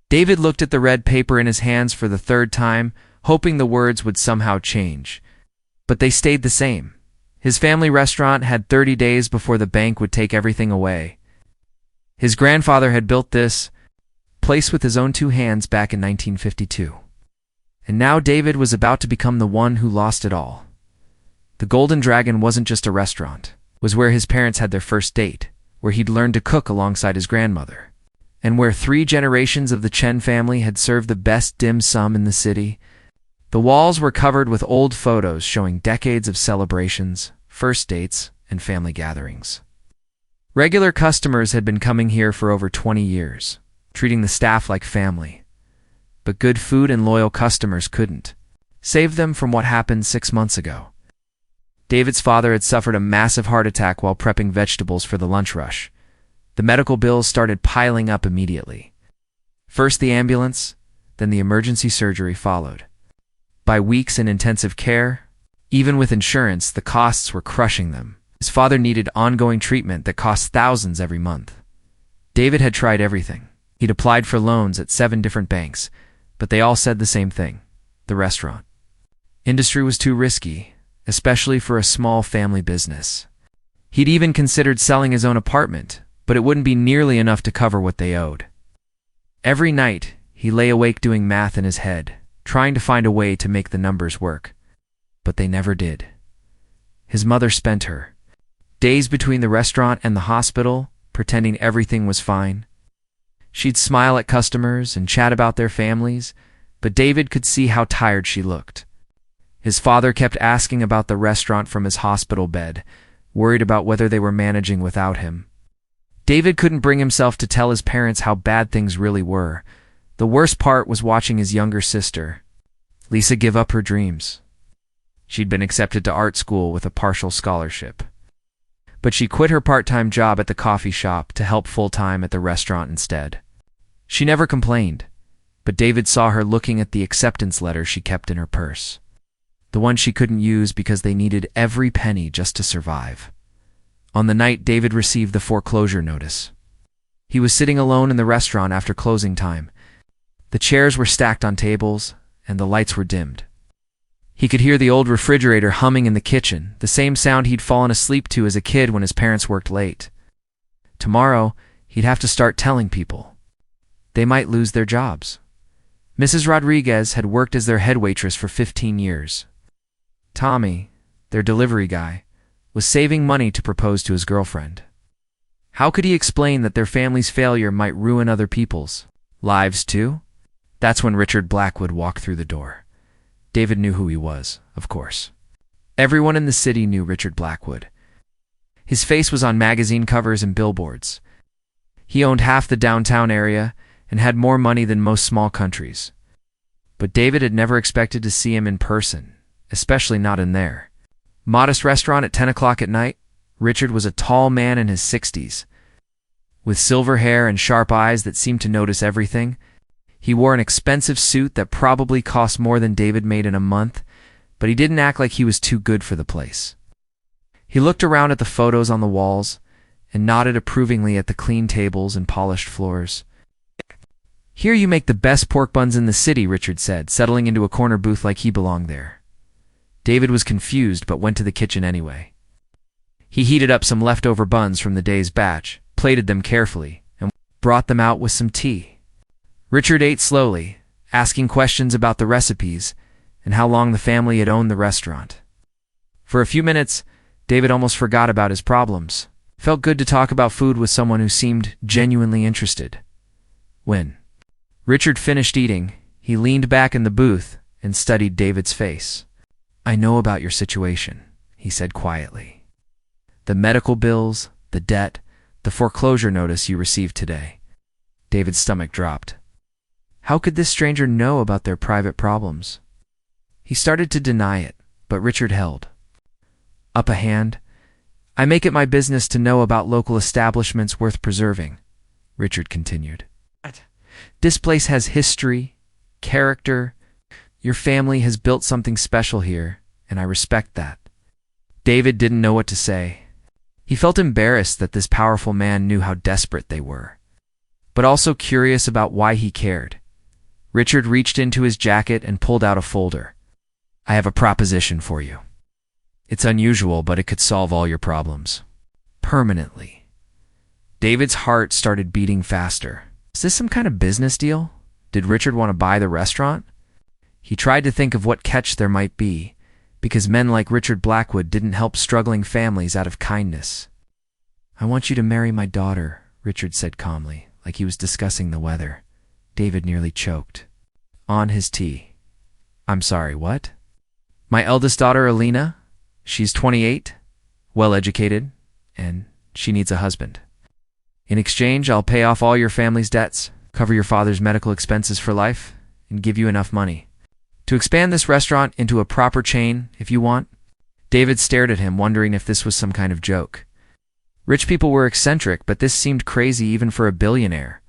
David looked at the red paper in his hands for the third time, hoping the words would somehow change. But they stayed the same. His family restaurant had 30 days before the bank would take everything away. His grandfather had built this place with his own two hands back in 1952. And now David was about to become the one who lost it all. The Golden Dragon wasn't just a restaurant. It was where his parents had their first date, where he'd learned to cook alongside his grandmother, and where 3 generations of the Chen family had served the best dim sum in the city. The walls were covered with old photos showing decades of celebrations, first dates, and family gatherings. Regular customers had been coming here for over 20 years, treating the staff like family. But good food and loyal customers couldn't save them from what happened 6 months ago. David's father had suffered a massive heart attack while prepping vegetables for the lunch rush. The medical bills started piling up immediately. First the ambulance, then the emergency surgery followed. By weeks in intensive care, even with insurance, the costs were crushing them. His father needed ongoing treatment that cost thousands every month. David had tried everything. He'd applied for loans at 7 different banks, but they all said the same thing: the restaurant industry was too risky, especially for a small family business. He'd even considered selling his own apartment, but it wouldn't be nearly enough to cover what they owed. Every night, he lay awake doing math in his head, trying to find a way to make the numbers work. But they never did. His mother spent her days between the restaurant and the hospital, pretending everything was fine. She'd smile at customers and chat about their families, but David could see how tired she looked. His father kept asking about the restaurant from his hospital bed, worried about whether they were managing without him. David couldn't bring himself to tell his parents how bad things really were. The worst part was watching his younger sister, Lisa, give up her dreams. She'd been accepted to art school with a partial scholarship. But she quit her part-time job at the coffee shop to help full-time at the restaurant instead. She never complained, but David saw her looking at the acceptance letter she kept in her purse. The one she couldn't use because they needed every penny just to survive. On the night David received the foreclosure notice, he was sitting alone in the restaurant after closing time. The chairs were stacked on tables, and the lights were dimmed. He could hear the old refrigerator humming in the kitchen, the same sound he'd fallen asleep to as a kid when his parents worked late. Tomorrow, he'd have to start telling people. They might lose their jobs. Mrs. Rodriguez had worked as their head waitress for 15 years. Tommy, their delivery guy, was saving money to propose to his girlfriend. How could he explain that their family's failure might ruin other people's lives too? That's when Richard Blackwood walked through the door. David knew who he was, of course. Everyone in the city knew Richard Blackwood. His face was on magazine covers and billboards. He owned half the downtown area and had more money than most small countries. But David had never expected to see him in person, especially not in their modest restaurant at 10 o'clock at night. Richard was a tall man in his 60s, with silver hair and sharp eyes that seemed to notice everything. He wore an expensive suit that probably cost more than David made in a month, but he didn't act like he was too good for the place. He looked around at the photos on the walls and nodded approvingly at the clean tables and polished floors. "Here you make the best pork buns in the city," Richard said, settling into a corner booth like he belonged there. David was confused but went to the kitchen anyway. He heated up some leftover buns from the day's batch, plated them carefully, and brought them out with some tea. Richard ate slowly, asking questions about the recipes and how long the family had owned the restaurant. For a few minutes, David almost forgot about his problems. It felt good to talk about food with someone who seemed genuinely interested. When Richard finished eating, he leaned back in the booth and studied David's face. "I know about your situation," he said quietly. "The medical bills, the debt, the foreclosure notice you received today." David's stomach dropped. How could this stranger know about their private problems? He started to deny it, but Richard held up a hand. "I make it my business to know about local establishments worth preserving," Richard continued. "This place has history, character. Your family has built something special here, and I respect that." David didn't know what to say. He felt embarrassed that this powerful man knew how desperate they were. but also curious about why he cared. Richard reached into his jacket and pulled out a folder. "I have a proposition for you. It's unusual, but it could solve all your problems. Permanently." David's heart started beating faster. Is this some kind of business deal? Did Richard want to buy the restaurant? He tried to think of what catch there might be, because men like Richard Blackwood didn't help struggling families out of kindness. "I want you to marry my daughter," Richard said calmly, like he was discussing the weather. David nearly choked. On his tea. "I'm sorry, what?" "My eldest daughter, Alina. She's 28, well-educated, and she needs a husband. In exchange, I'll pay off all your family's debts, cover your father's medical expenses for life, and give you enough money to expand this restaurant into a proper chain if you want." David stared at him, wondering if this was some kind of joke. Rich people were eccentric, but this seemed crazy even for a billionaire.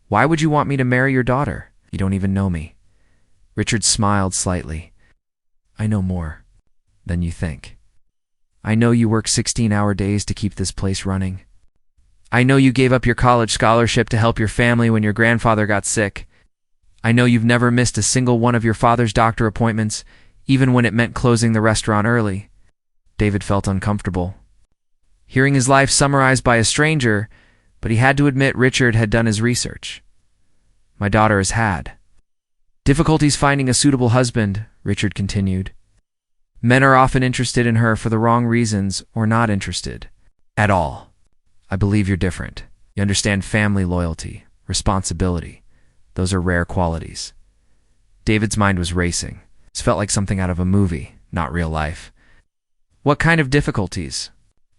"Why would you want me to marry your daughter? You don't even know me." Richard smiled slightly. "I know more than you think. I know you work 16-hour days to keep this place running. I know you gave up your college scholarship to help your family when your grandfather got sick. I know you've never missed a single one of your father's doctor appointments, even when it meant closing the restaurant early." David felt uncomfortable hearing his life summarized by a stranger, but he had to admit Richard had done his research. "My daughter has had difficulties finding a suitable husband," Richard continued. "Men are often interested in her for the wrong reasons or not interested at all. I believe you're different. You understand family loyalty, responsibility. Those are rare qualities." David's mind was racing. This felt like something out of a movie, not real life. "What kind of difficulties?"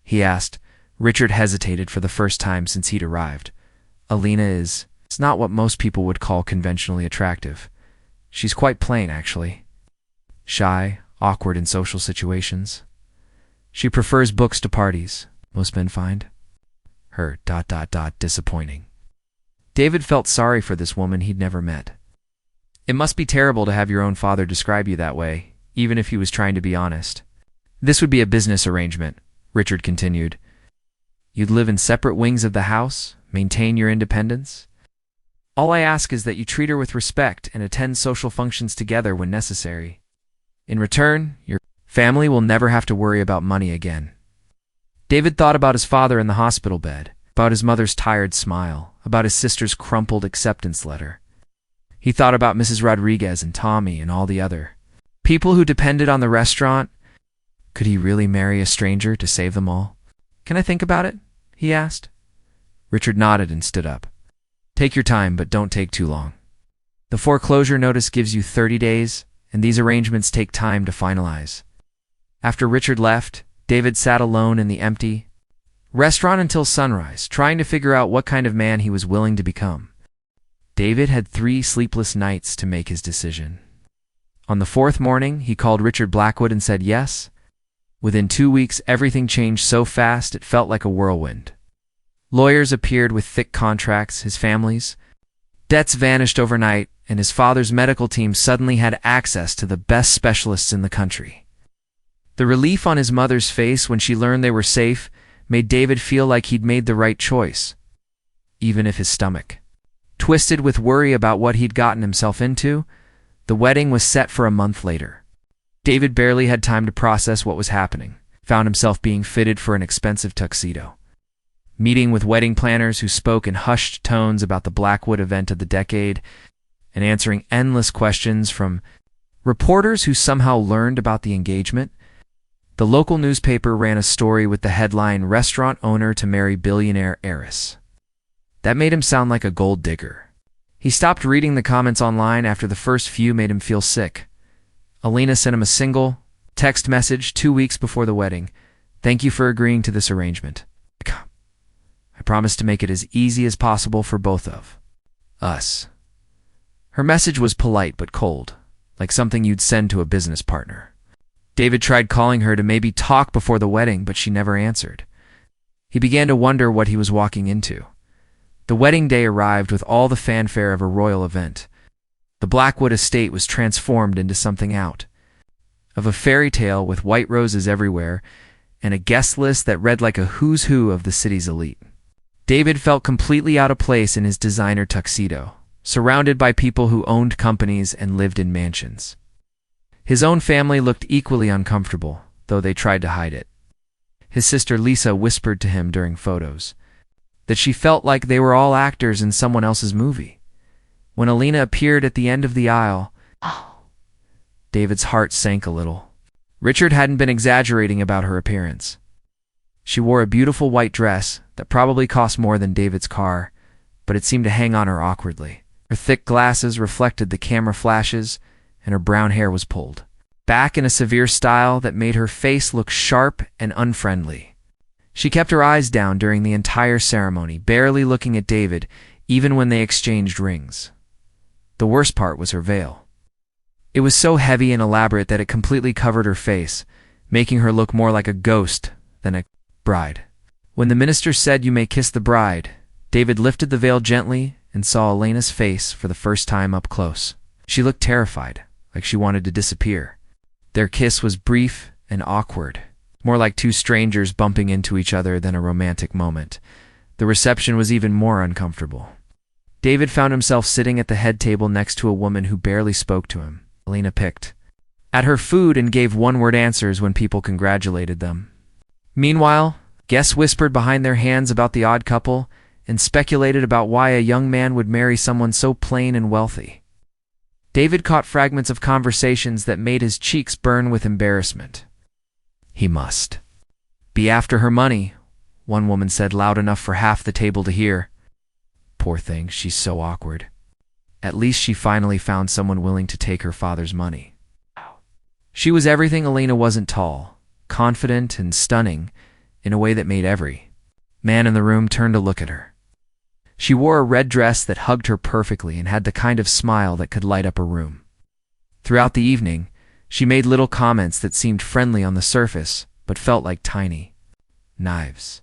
he asked. Richard hesitated for the first time since he'd arrived. "Alina is not what most people would call conventionally attractive. She's quite plain, actually. Shy, awkward in social situations. She prefers books to parties, most men find her ... disappointing." David felt sorry for this woman he'd never met. "It must be terrible to have your own father describe you that way, even if he was trying to be honest. This would be a business arrangement," Richard continued. "You'd live in separate wings of the house, maintain your independence. All I ask is that you treat her with respect and attend social functions together when necessary. In return, your family will never have to worry about money again." David thought about his father in the hospital bed, about his mother's tired smile, about his sister's crumpled acceptance letter. He thought about Mrs. Rodriguez and Tommy and all the other people who depended on the restaurant. Could he really marry a stranger to save them all? "Can I think about it?" he asked. Richard nodded and stood up. "Take your time, but don't take too long. The foreclosure notice gives you 30 days, and these arrangements take time to finalize." After Richard left, David sat alone in the empty restaurant until sunrise, trying to figure out what kind of man he was willing to become. David had 3 sleepless nights to make his decision. On the 4th morning, he called Richard Blackwood and said yes. Within 2 weeks, everything changed so fast it felt like a whirlwind. Lawyers appeared with thick contracts, his family's debts vanished overnight, and his father's medical team suddenly had access to the best specialists in the country. The relief on his mother's face when she learned they were safe made David feel like he'd made the right choice, even if his stomach twisted with worry about what he'd gotten himself into. The wedding was set for a month later. David barely had time to process what was happening, found himself being fitted for an expensive tuxedo, meeting with wedding planners who spoke in hushed tones about the Blackwood event of the decade, and answering endless questions from reporters who somehow learned about the engagement. The local newspaper ran a story with the headline, "Restaurant Owner to Marry Billionaire Heiress." That made him sound like a gold digger. He stopped reading the comments online after the first few made him feel sick. Alina sent him a single text message 2 weeks before the wedding. "Thank you for agreeing to this arrangement. I promise to make it as easy as possible for both of us." Her message was polite but cold, like something you'd send to a business partner. David tried calling her to maybe talk before the wedding, but she never answered. He began to wonder what he was walking into. The wedding day arrived with all the fanfare of a royal event. The Blackwood estate was transformed into something out of a fairy tale, with white roses everywhere and a guest list that read like a who's who of the city's elite. David felt completely out of place in his designer tuxedo, surrounded by people who owned companies and lived in mansions. His own family looked equally uncomfortable, though they tried to hide it. His sister Lisa whispered to him during photos that she felt like they were all actors in someone else's movie. When Alina appeared at the end of the aisle, David's heart sank a little. Richard hadn't been exaggerating about her appearance. She wore a beautiful white dress that probably cost more than David's car, but it seemed to hang on her awkwardly. Her thick glasses reflected the camera flashes, and her brown hair was pulled back in a severe style that made her face look sharp and unfriendly. She kept her eyes down during the entire ceremony, barely looking at David, even when they exchanged rings. The worst part was her veil. It was so heavy and elaborate that it completely covered her face, making her look more like a ghost than a bride. When the minister said, "You may kiss the bride," David lifted the veil gently and saw Elena's face for the first time up close. She looked terrified, like she wanted to disappear. Their kiss was brief and awkward, more like two strangers bumping into each other than a romantic moment. The reception was even more uncomfortable. David found himself sitting at the head table next to a woman who barely spoke to him. Alina picked at her food and gave one-word answers when people congratulated them. Meanwhile, guests whispered behind their hands about the odd couple and speculated about why a young man would marry someone so plain and wealthy. David caught fragments of conversations that made his cheeks burn with embarrassment. He must be after her money, one woman said loud enough for half the table to hear. Poor thing, she's so awkward. At least she finally found someone willing to take her father's money. She was everything Alina wasn't: tall, confident, and stunning in a way that made every man in the room turn to look at her. She wore a red dress that hugged her perfectly and had the kind of smile that could light up a room. Throughout the evening, she made little comments that seemed friendly on the surface, but felt like tiny knives.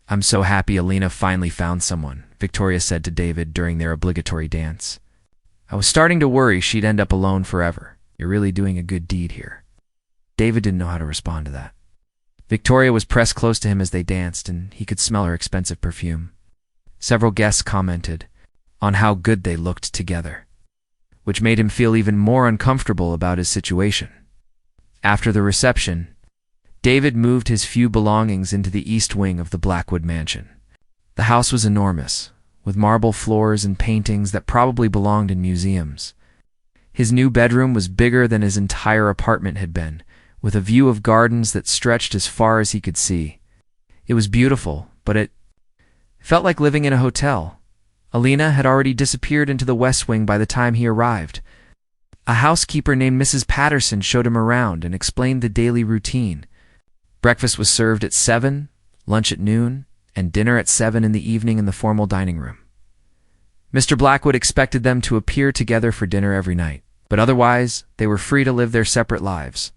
"I'm so happy Alina finally found someone," Victoria said to David during their obligatory dance. "I was starting to worry she'd end up alone forever. You're really doing a good deed here." David didn't know how to respond to that. Victoria was pressed close to him as they danced, and he could smell her expensive perfume. Several guests commented on how good they looked together, which made him feel even more uncomfortable about his situation. After the reception, David moved his few belongings into the east wing of the Blackwood mansion. The house was enormous, with marble floors and paintings that probably belonged in museums. His new bedroom was bigger than his entire apartment had been, with a view of gardens that stretched as far as he could see. It was beautiful, but it felt like living in a hotel. Alina had already disappeared into the west wing by the time he arrived. A housekeeper named Mrs. Patterson showed him around and explained the daily routine. Breakfast was served at 7, lunch at noon, and dinner at 7 in the evening in the formal dining room. Mr. Blackwood expected them to appear together for dinner every night, but otherwise they were free to live their separate lives.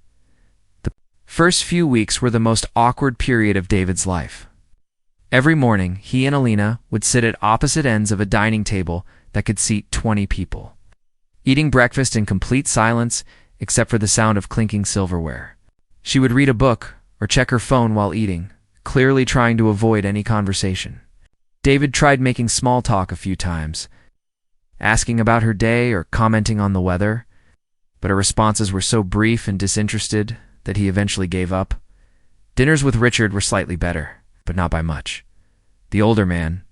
The first few weeks were the most awkward period of David's life. Every morning, he and Alina would sit at opposite ends of a dining table that could seat 20 people, eating breakfast in complete silence except for the sound of clinking silverware. She would read a book or check her phone while eating, clearly trying to avoid any conversation. David tried making small talk a few times, asking about her day or commenting on the weather, but her responses were so brief and disinterested that he eventually gave up. Dinners with Richard were slightly better, but not by much. The older man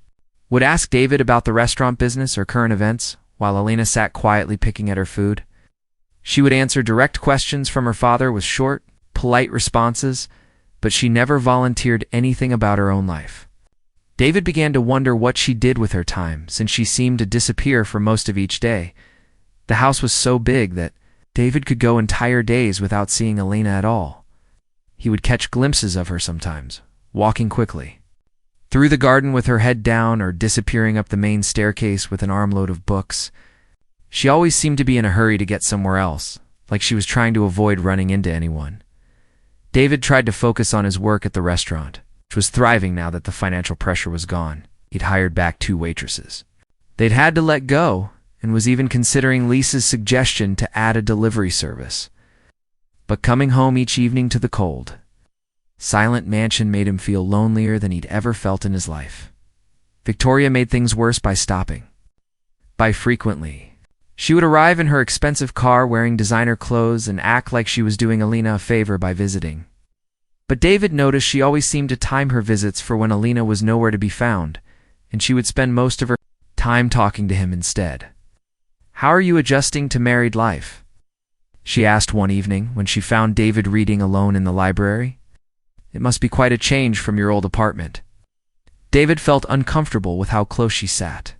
would ask David about the restaurant business or current events, while Alina sat quietly picking at her food. She would answer direct questions from her father with short, polite responses, but she never volunteered anything about her own life. David began to wonder what she did with her time, since she seemed to disappear for most of each day. The house was so big that David could go entire days without seeing Alina at all. He would catch glimpses of her sometimes, walking quickly through the garden with her head down or disappearing up the main staircase with an armload of books. She always seemed to be in a hurry to get somewhere else, like she was trying to avoid running into anyone. David tried to focus on his work at the restaurant, which was thriving now that the financial pressure was gone. He'd hired back 2 waitresses they'd had to let go, and was even considering Lisa's suggestion to add a delivery service. But coming home each evening to the cold, silent mansion made him feel lonelier than he'd ever felt in his life. Victoria made things worse by stopping by frequently. She would arrive in her expensive car wearing designer clothes and act like she was doing Alina a favor by visiting. But David noticed she always seemed to time her visits for when Alina was nowhere to be found, and she would spend most of her time talking to him instead. "How are you adjusting to married life?" she asked one evening when she found David reading alone in the library. "It must be quite a change from your old apartment." David felt uncomfortable with how close she sat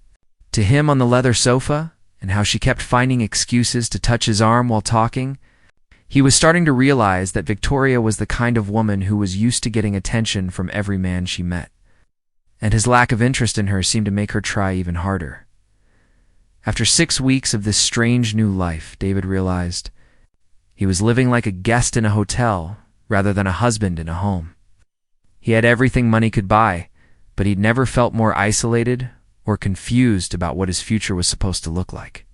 to him on the leather sofa, and how she kept finding excuses to touch his arm while talking. He was starting to realize that Victoria was the kind of woman who was used to getting attention from every man she met, and his lack of interest in her seemed to make her try even harder. After 6 weeks of this strange new life, David realized he was living like a guest in a hotel rather than a husband in a home. He had everything money could buy, but he'd never felt more isolated or confused about what his future was supposed to look like.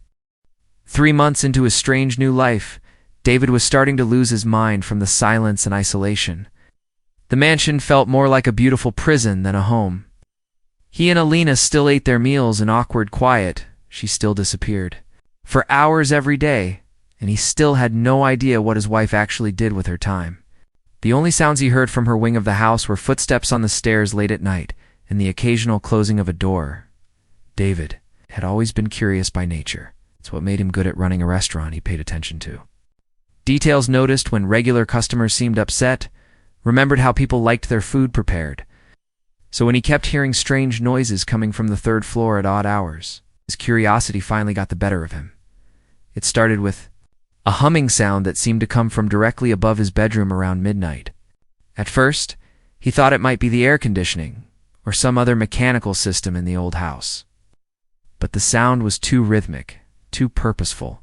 3 months into his strange new life, David was starting to lose his mind from the silence and isolation. The mansion felt more like a beautiful prison than a home. He and Alina still ate their meals in awkward quiet. She still disappeared for hours every day, and he still had no idea what his wife actually did with her time. The only sounds he heard from her wing of the house were footsteps on the stairs late at night and the occasional closing of a door. David had always been curious by nature. It's what made him good at running a restaurant he paid attention to. Details noticed when regular customers seemed upset, remembered how people liked their food prepared. So when he kept hearing strange noises coming from the 3rd floor at odd hours, his curiosity finally got the better of him. It started with a humming sound that seemed to come from directly above his bedroom around midnight. At first, he thought it might be the air conditioning or some other mechanical system in the old house. But the sound was too rhythmic, too purposeful.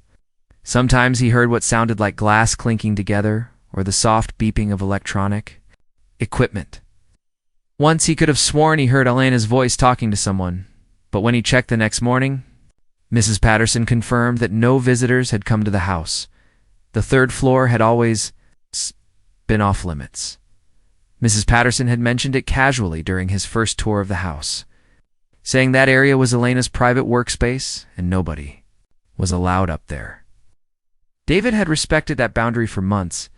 Sometimes he heard what sounded like glass clinking together or the soft beeping of electronic equipment. Once he could have sworn he heard Elena's voice talking to someone, but when he checked the next morning, Mrs. Patterson confirmed that no visitors had come to the house. The 3rd floor had always been off limits. Mrs. Patterson had mentioned it casually during his first tour of the house, saying that area was Elena's private workspace and nobody was allowed up there. David had respected that boundary for months,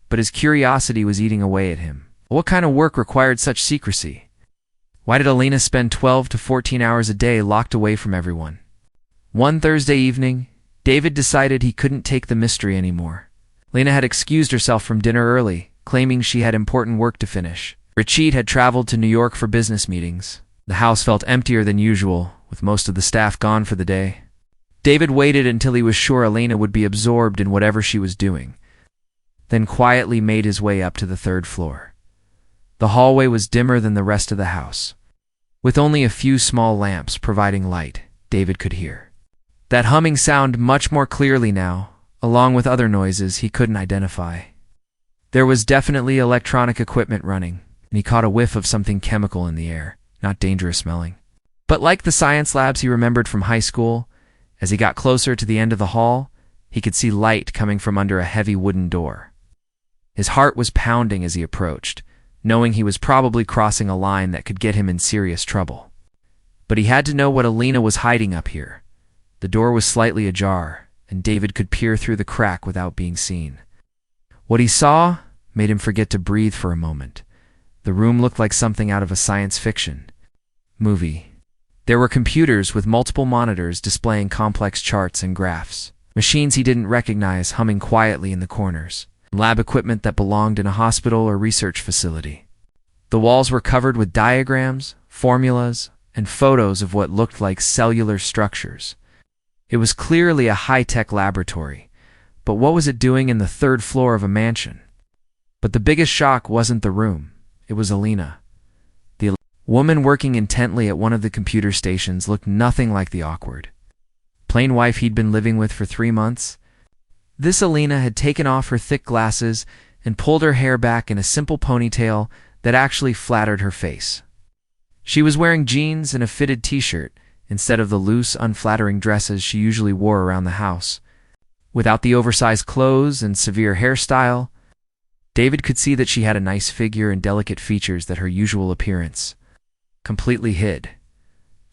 but his curiosity was eating away at him. What kind of work required such secrecy? Why did Alina spend 12 to 14 hours a day locked away from everyone? One Thursday evening, David decided he couldn't take the mystery anymore. Alina had excused herself from dinner early, claiming she had important work to finish. Rachid had traveled to New York for business meetings. The house felt emptier than usual, with most of the staff gone for the day. David waited until he was sure Alina would be absorbed in whatever she was doing, then quietly made his way up to the 3rd floor. The hallway was dimmer than the rest of the house, with only a few small lamps providing light. David could hear that humming sound much more clearly now, along with other noises he couldn't identify. There was definitely electronic equipment running, and he caught a whiff of something chemical in the air, not dangerous smelling. But like the science labs he remembered from high school, as he got closer to the end of the hall, he could see light coming from under a heavy wooden door. His heart was pounding as he approached, knowing he was probably crossing a line that could get him in serious trouble. But he had to know what Alina was hiding up here. The door was slightly ajar, and David could peer through the crack without being seen. What he saw made him forget to breathe for a moment. The room looked like something out of a science fiction movie. There were computers with multiple monitors displaying complex charts and graphs, machines he didn't recognize humming quietly in the corners, lab equipment that belonged in a hospital or research facility. The walls were covered with diagrams, formulas, and photos of what looked like cellular structures. It was clearly a high-tech laboratory, but what was it doing in the 3rd floor of a mansion? But the biggest shock wasn't the room. It was Alina. The woman working intently at one of the computer stations looked nothing like the awkward, plain wife he'd been living with for 3 months. This Alina had taken off her thick glasses and pulled her hair back in a simple ponytail that actually flattered her face. She was wearing jeans and a fitted t-shirt instead of the loose, unflattering dresses she usually wore around the house. Without the oversized clothes and severe hairstyle, David could see that she had a nice figure and delicate features that her usual appearance completely hid.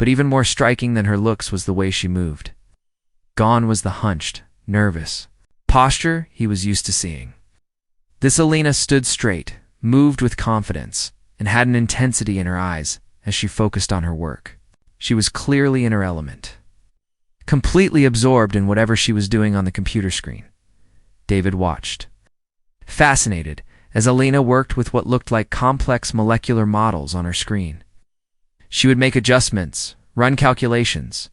But even more striking than her looks was the way she moved. Gone was the hunched, nervous posture he was used to seeing. This Alina stood straight, moved with confidence, and had an intensity in her eyes as she focused on her work. She was clearly in her element, completely absorbed in whatever she was doing on the computer screen. David watched, fascinated, as Alina worked with what looked like complex molecular models on her screen. She would make adjustments, run calculations,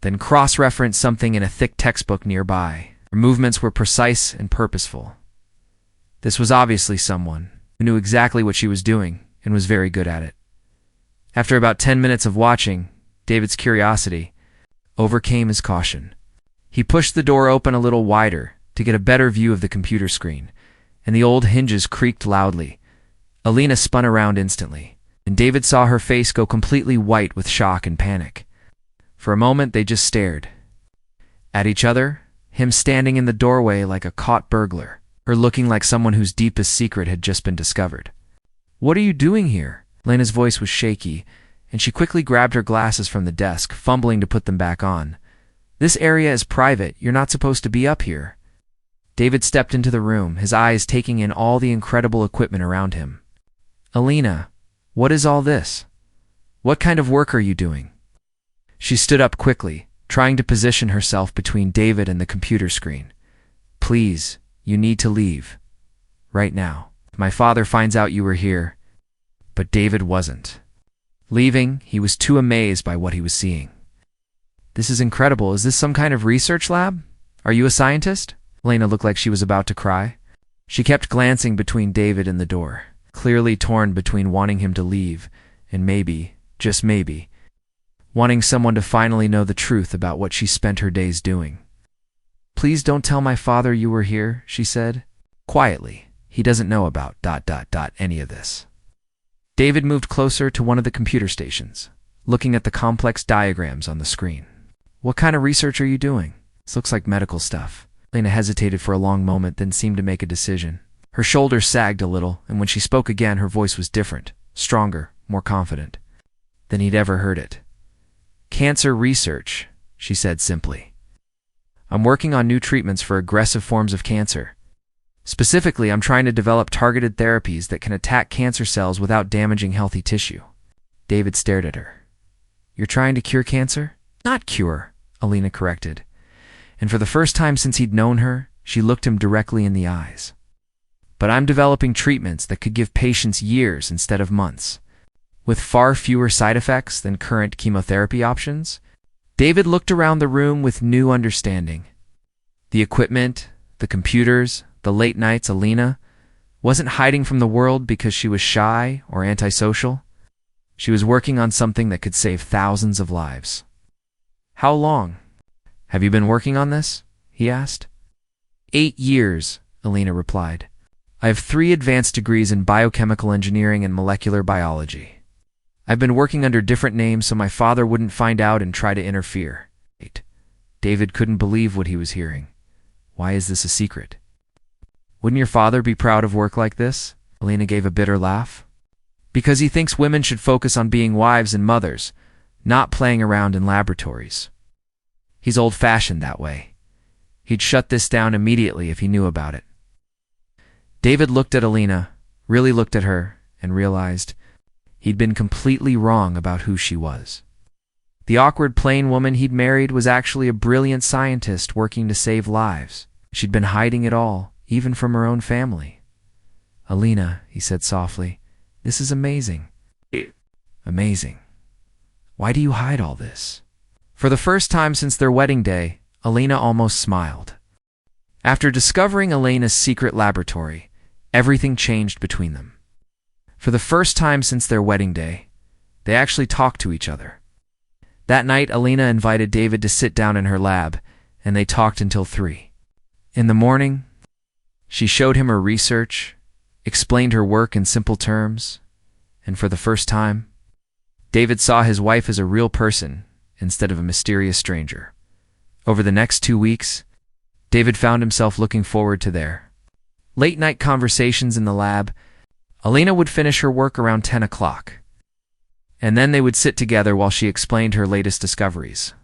then cross-reference something in a thick textbook nearby. Her movements were precise and purposeful. This was obviously someone who knew exactly what she was doing and was very good at it. After about 10 minutes of watching, David's curiosity overcame his caution. He pushed the door open a little wider to get a better view of the computer screen, and the old hinges creaked loudly. Alina spun around instantly, and David saw her face go completely white with shock and panic. For a moment, they just stared at each other, him standing in the doorway like a caught burglar, her looking like someone whose deepest secret had just been discovered. "What are you doing here?" Lena's voice was shaky, and she quickly grabbed her glasses from the desk, fumbling to put them back on. "This area is private. You're not supposed to be up here." David stepped into the room, his eyes taking in all the incredible equipment around him. "Alina, what is all this? What kind of work are you doing?" She stood up quickly, trying to position herself between David and the computer screen. "Please, you need to leave. Right now. My father finds out you were here." But David wasn't leaving. He was too amazed by what he was seeing. "This is incredible. Is this some kind of research lab? Are you a scientist?" Elena looked like she was about to cry. She kept glancing between David and the door, clearly torn between wanting him to leave and maybe, just maybe, wanting someone to finally know the truth about what she spent her days doing. "Please don't tell my father you were here," she said, quietly. "He doesn't know about ... any of this." David moved closer to one of the computer stations, looking at the complex diagrams on the screen. "What kind of research are you doing?" "This looks like medical stuff." Lena hesitated for a long moment, then seemed to make a decision. Her shoulders sagged a little, and when she spoke again, her voice was different, stronger, more confident than he'd ever heard it. "Cancer research," she said simply. "I'm working on new treatments for aggressive forms of cancer. Specifically, I'm trying to develop targeted therapies that can attack cancer cells without damaging healthy tissue." David stared at her. "You're trying to cure cancer?" "Not cure," Alina corrected. And for the first time since he'd known her, she looked him directly in the eyes. "But I'm developing treatments that could give patients years instead of months, with far fewer side effects than current chemotherapy options." David looked around the room with new understanding. The equipment, the computers, the late nights. Alina wasn't hiding from the world because she was shy or antisocial. She was working on something that could save thousands of lives. "How long have you been working on this?" he asked. 8 years, Alina replied. "I have 3 advanced degrees in biochemical engineering and molecular biology. I've been working under different names so my father wouldn't find out and try to interfere." David couldn't believe what he was hearing. "Why is this a secret?" "Wouldn't your father be proud of work like this?" Alina gave a bitter laugh. "Because he thinks women should focus on being wives and mothers, not playing around in laboratories. He's old-fashioned that way. He'd shut this down immediately if he knew about it." David looked at Alina, really looked at her, and realized he'd been completely wrong about who she was. The awkward plain woman he'd married was actually a brilliant scientist working to save lives. She'd been hiding it all, even from her own family. "Alina," he said softly, "this is amazing." "Amazing. Why do you hide all this?" For the first time since their wedding day, Alina almost smiled. After discovering Elena's secret laboratory, everything changed between them. For the first time since their wedding day, they actually talked to each other. That night, Alina invited David to sit down in her lab, and they talked until 3. In the morning, she showed him her research, explained her work in simple terms, and for the first time, David saw his wife as a real person instead of a mysterious stranger. Over the next 2 weeks, David found himself looking forward to their late-night conversations in the lab. Alina would finish her work around 10 o'clock, and then they would sit together while she explained her latest discoveries.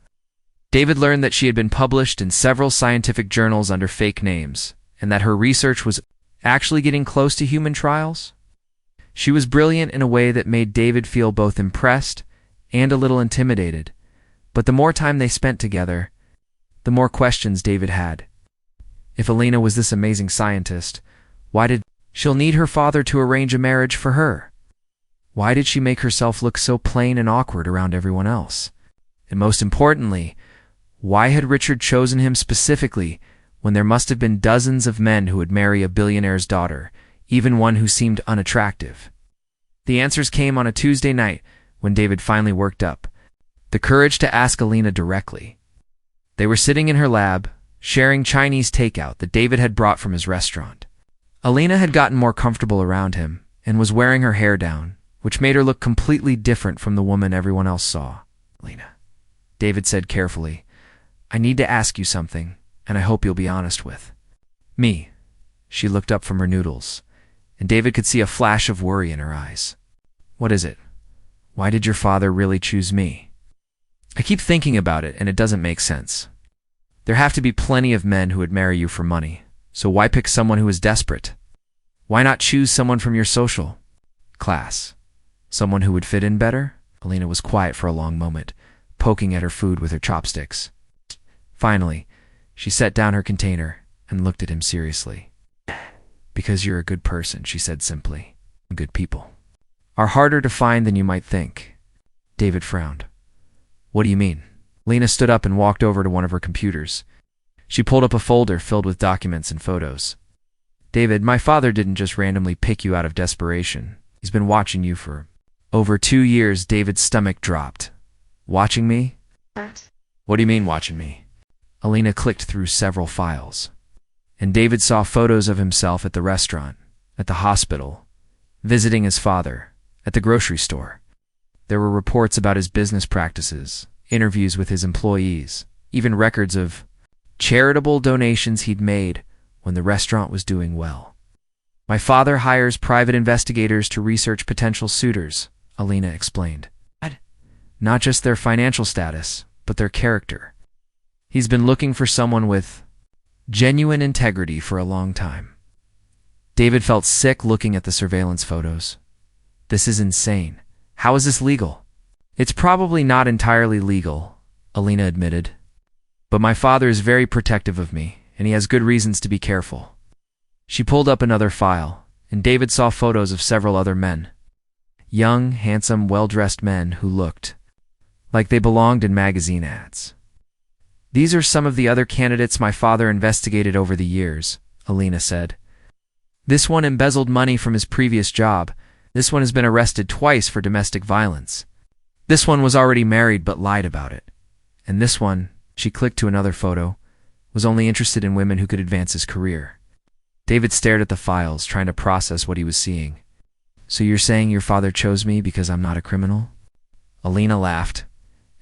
David learned that she had been published in several scientific journals under fake names, and that her research was actually getting close to human trials. She was brilliant in a way that made David feel both impressed and a little intimidated, but the more time they spent together, the more questions David had. If Alina was this amazing scientist, why did she'll need her father to arrange a marriage for her? Why did she make herself look so plain and awkward around everyone else? And most importantly, why had Richard chosen him specifically when there must have been dozens of men who would marry a billionaire's daughter, even one who seemed unattractive? The answers came on a Tuesday night when David finally worked up the courage to ask Alina directly. They were sitting in her lab, sharing Chinese takeout that David had brought from his restaurant. Alina had gotten more comfortable around him and was wearing her hair down, which made her look completely different from the woman everyone else saw. "Alina," David said carefully, "I need to ask you something, and I hope you'll be honest with me." She looked up from her noodles, and David could see a flash of worry in her eyes. "What is it? Why did your father really choose me?" "I keep thinking about it, and it doesn't make sense. There have to be plenty of men who would marry you for money, so why pick someone who is desperate? Why not choose someone from your social class? Someone who would fit in better?" Alina was quiet for a long moment, poking at her food with her chopsticks. Finally, she set down her container and looked at him seriously. "Because you're a good person," she said simply. "Good people are harder to find than you might think." David frowned. "What do you mean?" Lena stood up and walked over to one of her computers. She pulled up a folder filled with documents and photos. "David, my father didn't just randomly pick you out of desperation. He's been watching you for over 2 years." David's stomach dropped. "Watching me?" "What do you mean, watching me?" Alina clicked through several files, and David saw photos of himself at the restaurant, at the hospital, visiting his father, at the grocery store. There were reports about his business practices, interviews with his employees, even records of charitable donations he'd made when the restaurant was doing well. "My father hires private investigators to research potential suitors," Alina explained. "Not just their financial status, but their character. He's been looking for someone with genuine integrity for a long time." David felt sick looking at the surveillance photos. "This is insane. How is this legal?" "It's probably not entirely legal," Alina admitted. "But my father is very protective of me, and he has good reasons to be careful." She pulled up another file, and David saw photos of several other men. Young, handsome, well-dressed men who looked like they belonged in magazine ads. "These are some of the other candidates my father investigated over the years," Alina said. "This one embezzled money from his previous job. This one has been arrested twice for domestic violence. This one was already married but lied about it. And this one," she clicked to another photo, "was only interested in women who could advance his career." David stared at the files, trying to process what he was seeing. "So you're saying your father chose me because I'm not a criminal?" Alina laughed,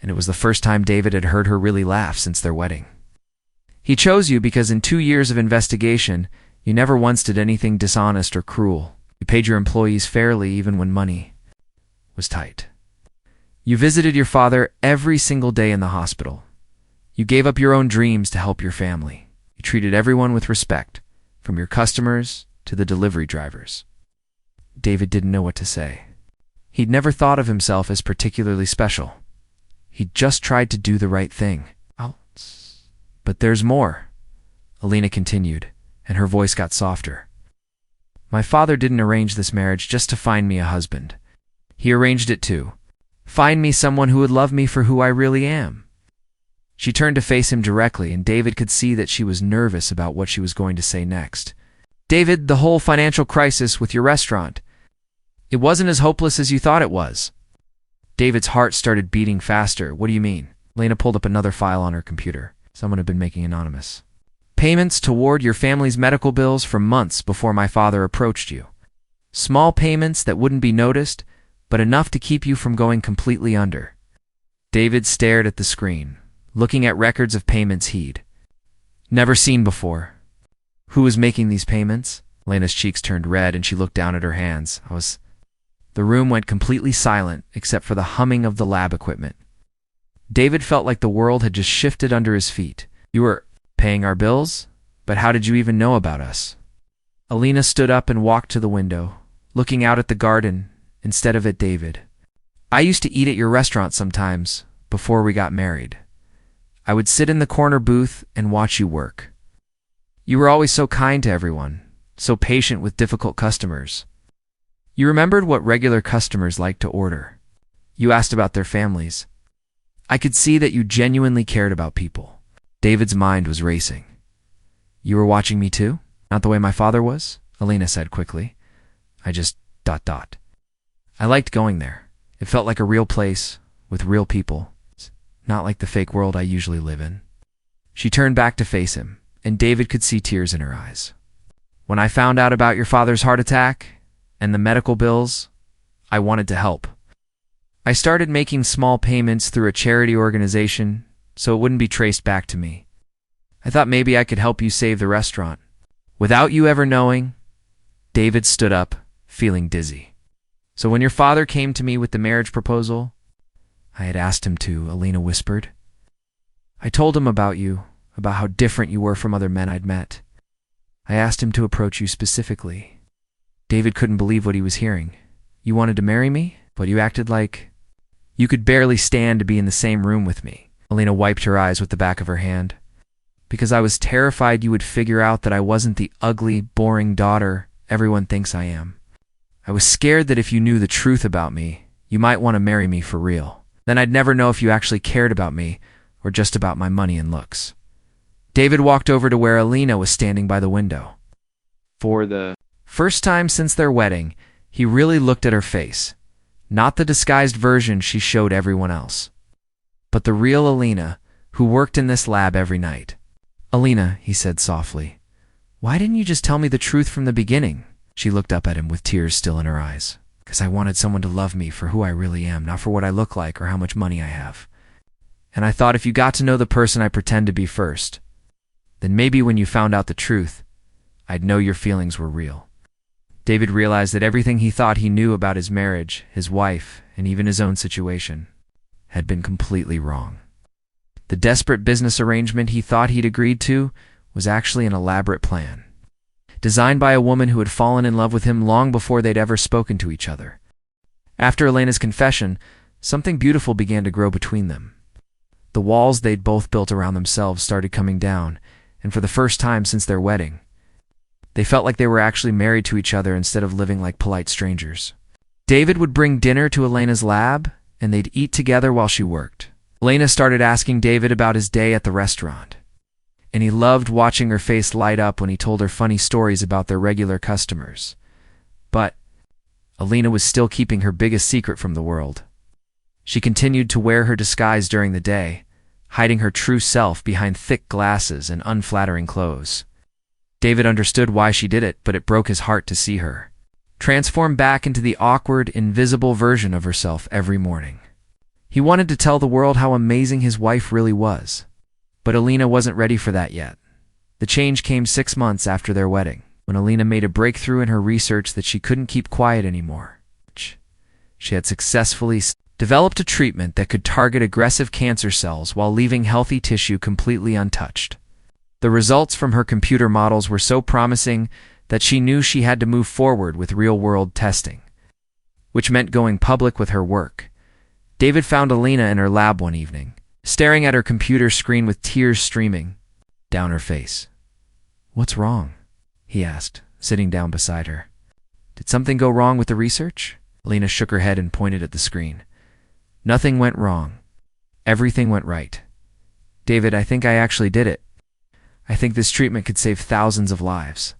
and it was the first time David had heard her really laugh since their wedding. "He chose you because in 2 years of investigation, you never once did anything dishonest or cruel. You paid your employees fairly even when money was tight. You visited your father every single day in the hospital. You gave up your own dreams to help your family. You treated everyone with respect, from your customers to the delivery drivers." David didn't know what to say. He'd never thought of himself as particularly special. He'd just tried to do the right thing. "But there's more," Alina continued, and her voice got softer. "My father didn't arrange this marriage just to find me a husband. He arranged it to find me someone who would love me for who I really am." She turned to face him directly, and David could see that she was nervous about what she was going to say next. "David, the whole financial crisis with your restaurant, it wasn't as hopeless as you thought it was." David's heart started beating faster. "What do you mean?" Lena pulled up another file on her computer. Someone had been making anonymous payments toward your family's medical bills for months before my father approached you. Small payments that wouldn't be noticed, but enough to keep you from going completely under. David stared at the screen, looking at records of payments he'd never seen before. Who was making these payments? Lena's cheeks turned red and she looked down at her hands. The room went completely silent except for the humming of the lab equipment. David felt like the world had just shifted under his feet. "You were paying our bills? But how did you even know about us?" Alina stood up and walked to the window, looking out at the garden instead of at David. "I used to eat at your restaurant sometimes before we got married. I would sit in the corner booth and watch you work. You were always so kind to everyone, so patient with difficult customers. You remembered what regular customers liked to order. You asked about their families. I could see that you genuinely cared about people." David's mind was racing. "You were watching me too? Not the way my father was?" Alina said quickly. "I just ... I liked going there. It felt like a real place, with real people. Not like the fake world I usually live in." She turned back to face him, and David could see tears in her eyes. "When I found out about your father's heart attack and the medical bills, I wanted to help. I started making small payments through a charity organization so it wouldn't be traced back to me. I thought maybe I could help you save the restaurant. Without you ever knowing..." David stood up, feeling dizzy. "So when your father came to me with the marriage proposal..." "I had asked him to," Alina whispered. "I told him about you, about how different you were from other men I'd met. I asked him to approach you specifically." David couldn't believe what he was hearing. "You wanted to marry me? But you acted like... You could barely stand to be in the same room with me." Alina wiped her eyes with the back of her hand. "Because I was terrified you would figure out that I wasn't the ugly, boring daughter everyone thinks I am. I was scared that if you knew the truth about me, you might want to marry me for real. Then I'd never know if you actually cared about me or just about my money and looks." David walked over to where Alina was standing by the window. For the first time since their wedding, he really looked at her face. Not the disguised version she showed everyone else, but the real Alina, who worked in this lab every night. "Alina," he said softly, "why didn't you just tell me the truth from the beginning?" She looked up at him with tears still in her eyes. "Because I wanted someone to love me for who I really am, not for what I look like or how much money I have. And I thought if you got to know the person I pretend to be first, then maybe when you found out the truth, I'd know your feelings were real." David realized that everything he thought he knew about his marriage, his wife, and even his own situation had been completely wrong. The desperate business arrangement he thought he'd agreed to was actually an elaborate plan, designed by a woman who had fallen in love with him long before they'd ever spoken to each other. After Elena's confession, something beautiful began to grow between them. The walls they'd both built around themselves started coming down, and for the first time since their wedding, they felt like they were actually married to each other instead of living like polite strangers. David would bring dinner to Elena's lab, and they'd eat together while she worked. Elena started asking David about his day at the restaurant, and he loved watching her face light up when he told her funny stories about their regular customers. But Alina was still keeping her biggest secret from the world. She continued to wear her disguise during the day, hiding her true self behind thick glasses and unflattering clothes. David understood why she did it, but it broke his heart to see her transform back into the awkward, invisible version of herself every morning. He wanted to tell the world how amazing his wife really was, but Alina wasn't ready for that yet. The change came 6 months after their wedding, when Alina made a breakthrough in her research that she couldn't keep quiet anymore. She had successfully developed a treatment that could target aggressive cancer cells while leaving healthy tissue completely untouched. The results from her computer models were so promising that she knew she had to move forward with real-world testing, which meant going public with her work. David found Alina in her lab one evening, staring at her computer screen with tears streaming down her face. "What's wrong?" he asked, sitting down beside her. "Did something go wrong with the research?" Alina shook her head and pointed at the screen. "Nothing went wrong. Everything went right. David, I think I actually did it. I think this treatment could save thousands of lives."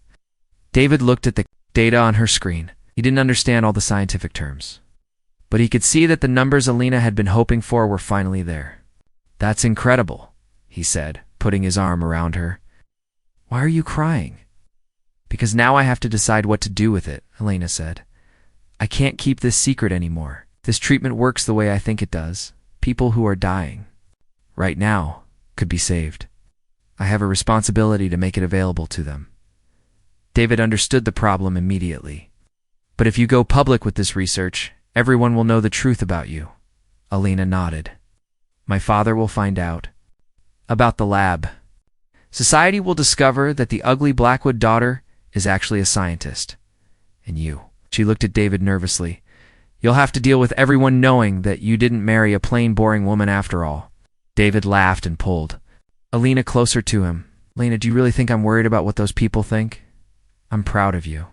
David looked at the data on her screen. He didn't understand all the scientific terms, but he could see that the numbers Alina had been hoping for were finally there. "That's incredible," he said, putting his arm around her. "Why are you crying?" "Because now I have to decide what to do with it," Alina said. "I can't keep this secret anymore. This treatment works the way I think it does. People who are dying right now could be saved. I have a responsibility to make it available to them." David understood the problem immediately. But if you go public with this research, everyone will know the truth about you. Alina nodded. My father will find out. About the lab. Society will discover that the ugly Blackwood daughter is actually a scientist. And you. She looked at David nervously. You'll have to deal with everyone knowing that you didn't marry a plain, boring woman after all. David laughed and pulled Alina closer to him. Alina, do you really think I'm worried about what those people think? I'm proud of you.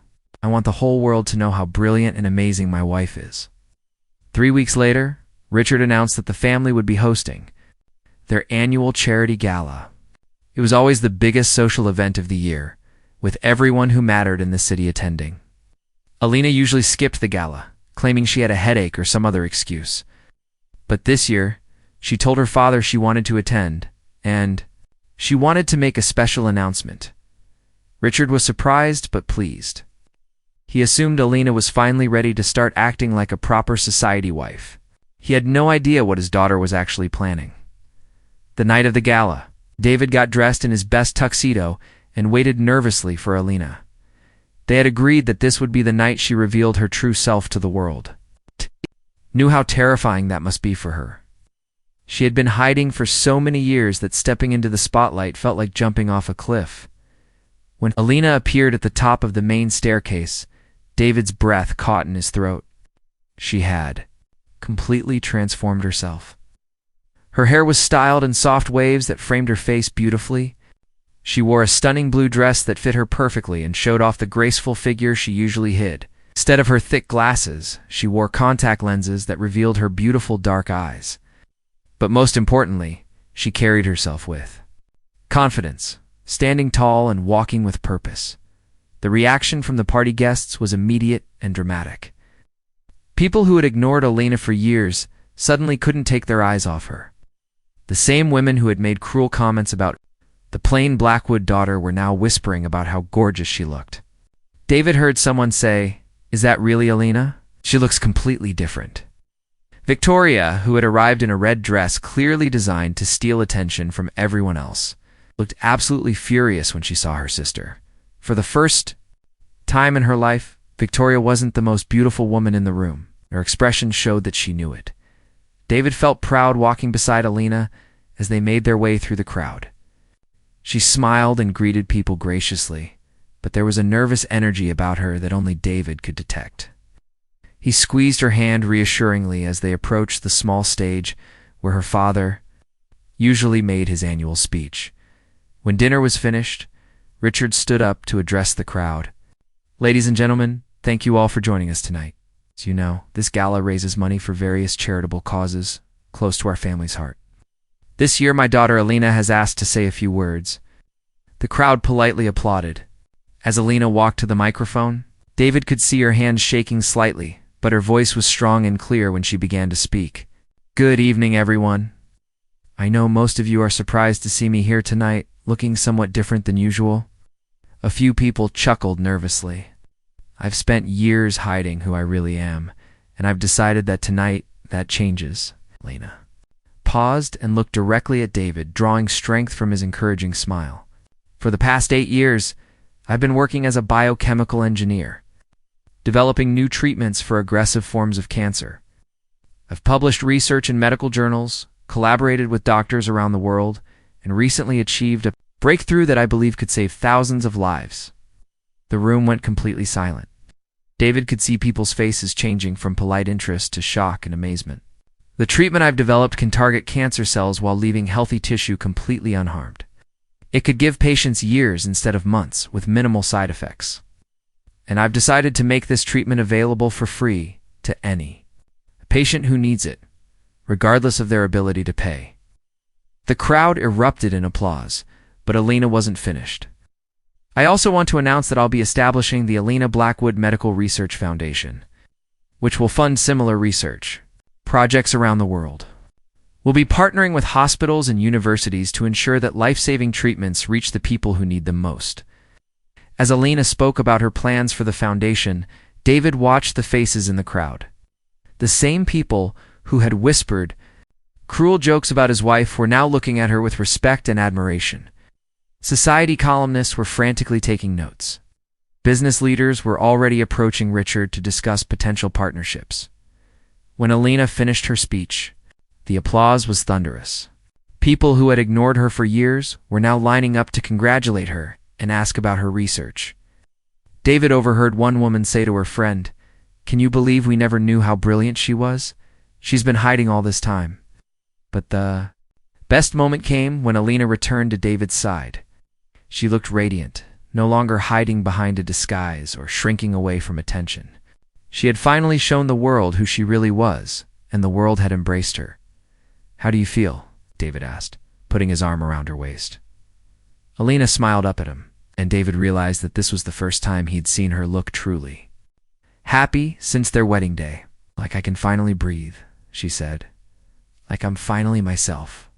I want the whole world to know how brilliant and amazing my wife is. 3 weeks later, Richard announced that the family would be hosting their annual charity gala. It was always the biggest social event of the year, with everyone who mattered in the city attending. Alina usually skipped the gala, claiming she had a headache or some other excuse. But this year, she told her father she wanted to attend, and she wanted to make a special announcement. Richard was surprised but pleased. He assumed Alina was finally ready to start acting like a proper society wife. He had no idea what his daughter was actually planning. The night of the gala, David got dressed in his best tuxedo and waited nervously for Alina. They had agreed that this would be the night she revealed her true self to the world. Knew how terrifying that must be for her. She had been hiding for so many years that stepping into the spotlight felt like jumping off a cliff. When Alina appeared at the top of the main staircase, David's breath caught in his throat. She had completely transformed herself. Her hair was styled in soft waves that framed her face beautifully. She wore a stunning blue dress that fit her perfectly and showed off the graceful figure she usually hid. Instead of her thick glasses, she wore contact lenses that revealed her beautiful dark eyes. But most importantly, she carried herself with confidence, standing tall and walking with purpose. The reaction from the party guests was immediate and dramatic. People who had ignored Alina for years suddenly couldn't take their eyes off her. The same women who had made cruel comments about the plain Blackwood daughter were now whispering about how gorgeous she looked. David heard someone say, "Is that really Alina? She looks completely different." Victoria, who had arrived in a red dress clearly designed to steal attention from everyone else, looked absolutely furious when she saw her sister. For the first time in her life, Victoria wasn't the most beautiful woman in the room. Her expression showed that she knew it. David felt proud walking beside Alina as they made their way through the crowd. She smiled and greeted people graciously, but there was a nervous energy about her that only David could detect. He squeezed her hand reassuringly as they approached the small stage where her father usually made his annual speech. When dinner was finished, Richard stood up to address the crowd. Ladies and gentlemen, thank you all for joining us tonight. As you know, this gala raises money for various charitable causes close to our family's heart. This year, my daughter Alina has asked to say a few words. The crowd politely applauded. As Alina walked to the microphone, David could see her hands shaking slightly, but her voice was strong and clear when she began to speak. Good evening, everyone. I know most of you are surprised to see me here tonight, looking somewhat different than usual. A few people chuckled nervously. I've spent years hiding who I really am, and I've decided that tonight that changes. Alina paused and looked directly at David, drawing strength from his encouraging smile. For the past 8 years, I've been working as a biochemical engineer, developing new treatments for aggressive forms of cancer. I've published research in medical journals, collaborated with doctors around the world, and recently achieved a breakthrough that I believe could save thousands of lives. The room went completely silent. David could see people's faces changing from polite interest to shock and amazement. The treatment I've developed can target cancer cells while leaving healthy tissue completely unharmed. It could give patients years instead of months with minimal side effects. And I've decided to make this treatment available for free to any patient who needs it, regardless of their ability to pay. The crowd erupted in applause, but Alina wasn't finished. I also want to announce that I'll be establishing the Alina Blackwood Medical Research Foundation, which will fund similar research projects around the world. We'll be partnering with hospitals and universities to ensure that life-saving treatments reach the people who need them most. As Alina spoke about her plans for the foundation, David watched the faces in the crowd. The same people who had whispered cruel jokes about his wife were now looking at her with respect and admiration. Society columnists were frantically taking notes. Business leaders were already approaching Richard to discuss potential partnerships. When Alina finished her speech, the applause was thunderous. People who had ignored her for years were now lining up to congratulate her and ask about her research. David overheard one woman say to her friend, "Can you believe we never knew how brilliant she was? She's been hiding all this time." But the best moment came when Alina returned to David's side. She looked radiant, no longer hiding behind a disguise or shrinking away from attention. She had finally shown the world who she really was, and the world had embraced her. "How do you feel?" David asked, putting his arm around her waist. Alina smiled up at him, and David realized that this was the first time he'd seen her look truly happy since their wedding day. "Like I can finally breathe," she said. "Like I'm finally myself."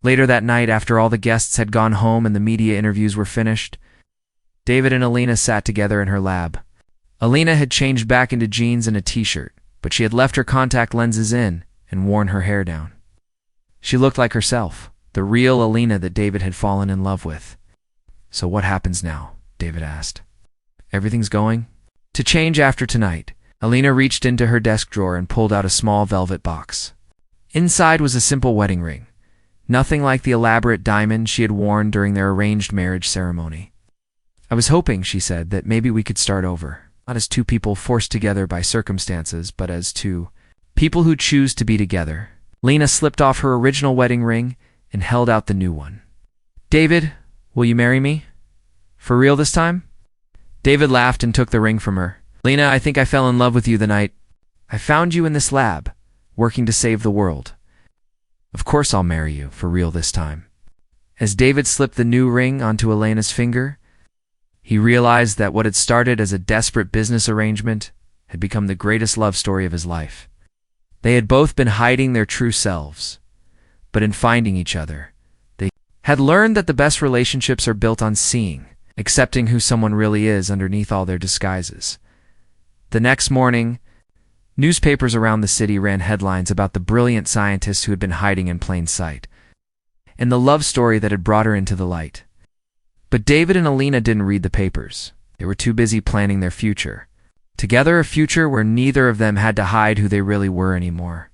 Later that night, after all the guests had gone home and the media interviews were finished, David and Alina sat together in her lab. Alina had changed back into jeans and a t-shirt, but she had left her contact lenses in and worn her hair down. She looked like herself, the real Alina that David had fallen in love with. "So what happens now?" David asked. "Everything's going to change after tonight." Alina reached into her desk drawer and pulled out a small velvet box. Inside was a simple wedding ring, nothing like the elaborate diamond she had worn during their arranged marriage ceremony. "I was hoping," she said, "that maybe we could start over, not as two people forced together by circumstances, but as two people who choose to be together." Lena slipped off her original wedding ring and held out the new one. "David, will you marry me? For real this time?" David laughed and took the ring from her. "Lena, I think I fell in love with you the night I found you in this lab, working to save the world. Of course I'll marry you, for real this time." As David slipped the new ring onto Elena's finger, he realized that what had started as a desperate business arrangement had become the greatest love story of his life. They had both been hiding their true selves, but in finding each other, they had learned that the best relationships are built on seeing, accepting who someone really is underneath all their disguises. The next morning, newspapers around the city ran headlines about the brilliant scientist who had been hiding in plain sight, and the love story that had brought her into the light. But David and Alina didn't read the papers. They were too busy planning their future. Together, a future where neither of them had to hide who they really were anymore.